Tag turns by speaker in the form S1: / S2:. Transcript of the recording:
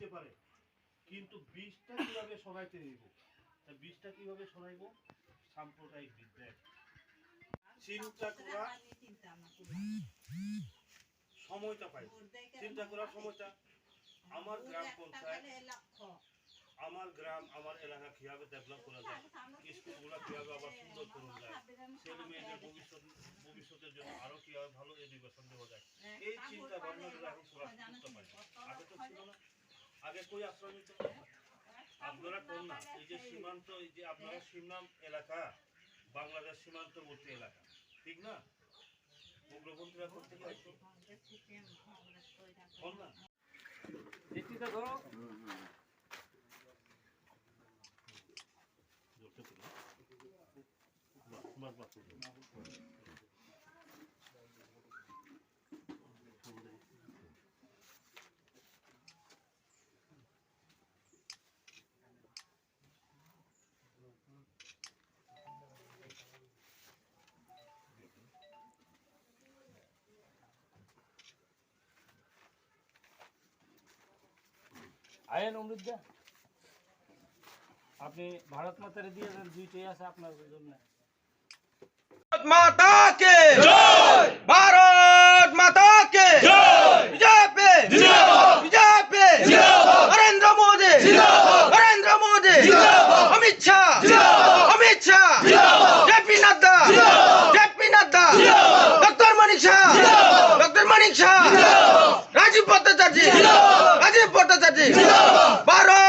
S1: হইতে পারে, কিন্তু বীজটা কিভাবে সরাইতে হইব, বীজটা কিভাবে সরাইব? সাম্প্রদায়িক বিদ্বেষ চিন্তা করা সময়টা পাই, চিন্তা করার সময়টা আমার গ্রাম পঞ্চায়েত, আমার গ্রাম আমার এলাকা কিভাবে ডেভেলপ করা যায়, স্কুলগুলো কিভাবে আবার সুন্দর করা যায়, ছেলে মেয়েদের ভবিষ্যতের জন্য আরো কিভাবে ভালো এডুকেশন দেওয়া যায়, এই চিন্তা ভাবনাগুলো এখন করতে পারি। আগে তো ছিল না, আগে কই আশ্রয় নিত আপনারা কোন না, এই যে সীমান্ত, এই যে আপনারা সীমান্ত এলাকা, বাংলাদেশ সীমান্তবর্তী এলাকা, ঠিক না? উগ্রপন্থীরা করতে পারতো না, দেখতে ধরো আয়েন অমৃতদা, আপনি ভারত মাতারে দিয়ে দেন, দুইটাই আছে আপনার জন্য।
S2: माता के जय, भारत माता के जय, बीजेपी जिंदाबाद, बीजेपी जिंदाबाद, नरेंद्र मोदी जिंदाबाद, नरेंद्र मोदी जिंदाबाद, अमित शाह जिंदाबाद, अमित शाह जिंदाबाद, जेपी नड्डा जिंदाबाद, जेपी नड्डा जिंदाबाद, डॉक्टर मनीष शाह जिंदाबाद, डॉक्टर मनीष शाह जिंदाबाद, राजीव भट्टाचार्य जिंदाबाद, राजीव भट्टाचार्य जिंदाबाद, भारत